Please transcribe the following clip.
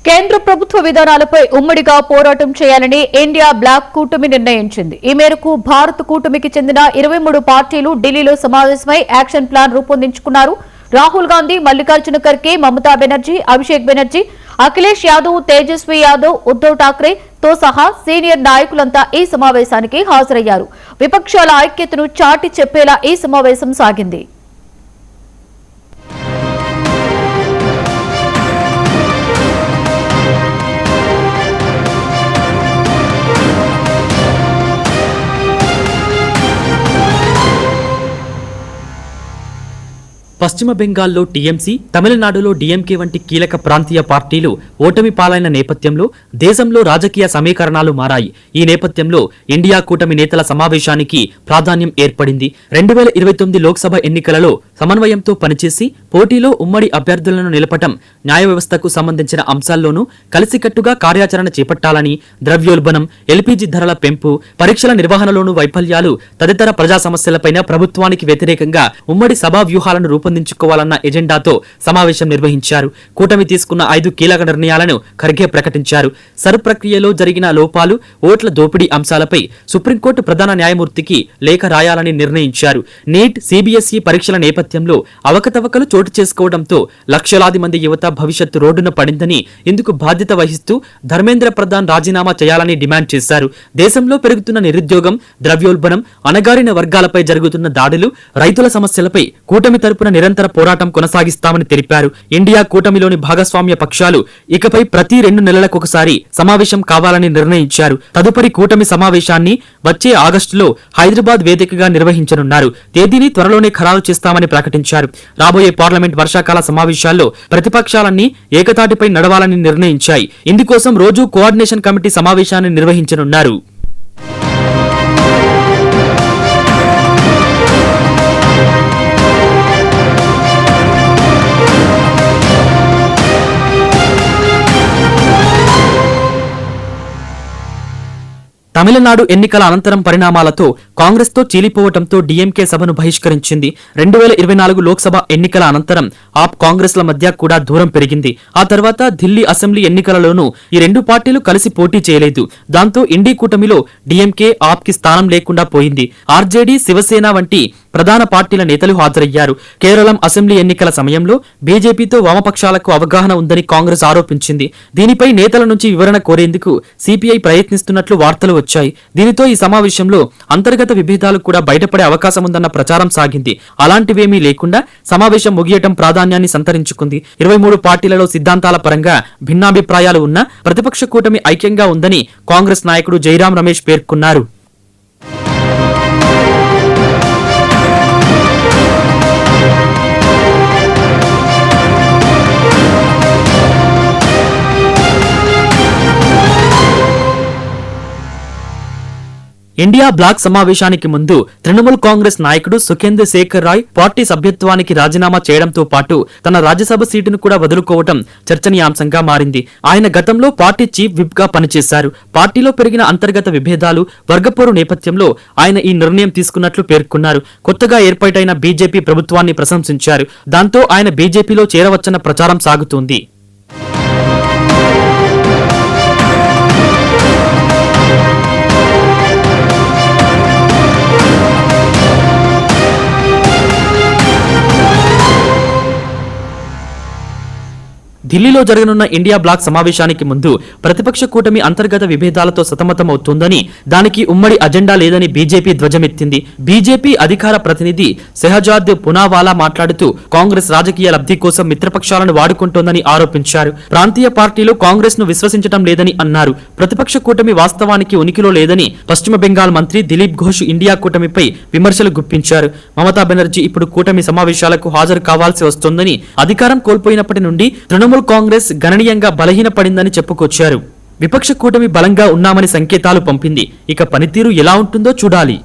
కేంద్ర ప్రభుత్వ విధానాలపై ఉమ్మడిగా పోరాటం చేయాలని ఇండియా బ్లాక్ కూటమి నిర్ణయించింది. ఈ మేరకు భారత్ కూటమికి చెందిన 23 పార్టీలు ఢిల్లీలో సమావేశమై యాక్షన్ ప్లాన్ రూపొందించుకున్నారు. రాహుల్ గాంధీ, మల్లికార్జున ఖర్గే, మమతా బెనర్జీ, అభిషేక్ బెనర్జీ, అఖిలేష్ యాదవ్, తేజస్వి యాదవ్, ఉద్దవ్ ఠాక్రే తో సహా సీనియర్ నాయకులంతా ఈ సమావేశానికి హాజరయ్యారు. విపక్షాల ఐక్యతను చాటి చెప్పేలా ఈ సమావేశం సాగింది. పశ్చిమ బెంగాల్లో టీఎంసీ, తమిళనాడులో డీఎంకే వంటి కీలక ప్రాంతీయ పార్టీలు ఓటమి పాలైన నేపథ్యంలో దేశంలో రాజకీయ సమీకరణాలు మారాయి. ఈ నేపథ్యంలో ఇండియా కూటమి నేతల సమావేశానికి ప్రాధాన్యం ఏర్పడింది. 2029 లోక్సభ ఎన్నికలలో సమన్వయంతో పనిచేసి పోటీలో ఉమ్మడి అభ్యర్థులను నిలపటం, న్యాయ వ్యవస్థకు సంబంధించిన అంశాల్లోనూ కలిసికట్టుగా కార్యాచరణ చేపట్టాలని, ద్రవ్యోల్బణం, ఎల్పీజీ ధరల పెంపు, పరీక్షల నిర్వహణలోనూ వైఫల్యాలు తదితర ప్రజా సమస్యలపైన ప్రభుత్వానికి వ్యతిరేకంగా ఉమ్మడి సభా వ్యూహాలను రూపొందించుకోవాలన్న ఎజెండాతో సమావేశం నిర్వహించారు. కూటమి తీసుకున్న 5 కీలక నిర్ణయాలను ఖర్గే ప్రకటించారు. సర్ ప్రక్రియలో జరిగిన లోపాలు, ఓట్ల దోపిడీ అంశాలపై సుప్రీంకోర్టు ప్రధాన న్యాయమూర్తికి లేఖ రాయాలని నిర్ణయించారు. నీట్, సిబిఎస్ఈ పరీక్షల నేపథ్యంలో అవకతవకలు చోటు చేసుకోవడంతో లక్షలాది మంది యువత భవిష్యత్తు రోడ్డున పడిందని, ఇందుకు బాధ్యత వహిస్తూ ధర్మేంద్ర ప్రధాన్ రాజీనామా చేయాలని డిమాండ్ చేశారు. దేశంలో పెరుగుతున్న నిరుద్యోగం, ద్రవ్యోల్బణం, అణగారిన వర్గాలపై జరుగుతున్న దాడులు, రైతుల సమస్యలపై కూటమి తరపున నిరంతర పోరాటం కొనసాగిస్తామని తెలిపారు. ఇండియా కూటమిలోని భాగస్వామ్య పక్షాలు ఇకపై ప్రతి 2 నెలలకొకసారి సమావేశం కావాలని నిర్ణయించారు. తదుపరి కూటమి సమావేశాన్ని వచ్చే ఆగస్టులో హైదరాబాద్ వేదికగా నిర్వహించనున్నారు. తేదీని త్వరలోనే ఖరారు చేస్తామని ప్రకటించారు. రాబోయే పార్లమెంట్ వర్షాకాల సమావేశాల్లో ప్రతిపక్షాలన్నీ ఏకతాటిపై నడవాలని నిర్ణయించాయి. ఇందుకోసం రోజు కోఆర్డినేషన్ కమిటీ సమావేశాన్ని నిర్వహించనున్నారు. తమిళనాడు ఎన్నికల అనంతరం పరిణామాలతో కాంగ్రెస్ తో చీలిపోవడంతో డీఎంకే సభను బహిష్కరించింది. 2024 లోక్సభ ఎన్నికల అనంతరం ఆప్, కాంగ్రెస్ ల మధ్య కూడా దూరం పెరిగింది. ఆ తర్వాత ఢిల్లీ అసెంబ్లీ ఎన్నికలలోనూ ఈ 2 పార్టీలు కలిసి పోటీ చేయలేదు. దాంతో ఇండీ కూటమిలో డీఎంకే, ఆప్ కి స్థానం లేకుండా పోయింది. ఆర్జేడీ, శివసేన వంటి ప్రధాన పార్టీల నేతలు హాజరయ్యారు. కేరళం అసెంబ్లీ ఎన్నికల సమయంలో బీజేపీతో వామపక్షాలకు అవగాహన ఉందని కాంగ్రెస్ ఆరోపించింది. దీనిపై నేతల నుంచి వివరణ కోరేందుకు సిపిఐ ప్రయత్నిస్తున్నట్లు వార్తలు వచ్చాయి. దీనితో ఈ సమావేశంలో అంతర్గత విభేదాలు కూడా బయటపడే అవకాశం ఉందన్న ప్రచారం సాగింది. అలాంటివేమీ లేకుండా సమావేశం ముగియటం ప్రాధాన్యాన్ని సంతరించుకుంది. 23 పార్టీలలో సిద్ధాంతాల పరంగా భిన్నాభిప్రాయాలు ఉన్నా ప్రతిపక్ష కూటమి ఐక్యంగా ఉందని కాంగ్రెస్ నాయకుడు జైరాం రమేష్ పేర్కొన్నారు. ఇండియా బ్లాక్ సమావేశానికి ముందు తృణమూల్ కాంగ్రెస్ నాయకుడు సుఖేంద్ర శేఖర్ రాయ్ పార్టీ సభ్యత్వానికి రాజీనామా చేయడంతో పాటు తన రాజ్యసభ సీటును కూడా వదులుకోవటం చర్చనీయాంశంగా మారింది. ఆయన గతంలో పార్టీ చీఫ్ విప్ గా పనిచేశారు. పార్టీలో పెరిగిన అంతర్గత విభేదాలు, వర్గపోరు నేపథ్యంలో ఆయన ఈ నిర్ణయం తీసుకున్నట్లు పేర్కొన్నారు. కొత్తగా ఏర్పాటైన బీజేపీ ప్రభుత్వాన్ని ప్రశంసించారు. దాంతో ఆయన బీజేపీలో చేరవచ్చన్న ప్రచారం సాగుతోంది. ఢిల్లీలో జరగనున్న ఇండియా బ్లాక్ సమావేశానికి ముందు ప్రతిపక్ష కూటమి అంతర్గత విభేదాలతో సతమతమవుతోందని, దానికి ఉమ్మడి అజెండా లేదని బీజేపీ ధ్వజమెత్తింది. బీజేపీ అధికార ప్రతినిధి షెహజాద్ పునావాలా మాట్లాడుతూ కాంగ్రెస్ రాజకీయ లబ్ధి కోసం మిత్రపక్షాలను వాడుకుంటోందని ఆరోపించారు. ప్రాంతీయ పార్టీలు కాంగ్రెస్ ను విశ్వసించడం లేదని అన్నారు. ప్రతిపక్ష కూటమి వాస్తవానికి ఉనికిలో లేదని పశ్చిమ బెంగాల్ మంత్రి దిలీప్ ఘోష్ ఇండియా కూటమిపై విమర్శలు గుప్పించారు. మమతా బెనర్జీ ఇప్పుడు కూటమి సమావేశాలకు హాజరు కావాల్సి వస్తోందని, అధికారం కోల్పోయినప్పటి నుండి తృణమూల్ కాంగ్రెస్ గణనీయంగా బలహీనపడిందని చెప్పుకొచ్చారు. విపక్ష కూటమి బలంగా ఉన్నామని సంకేతాలు పంపింది. ఇక పనితీరు ఎలా ఉంటుందో చూడాలి.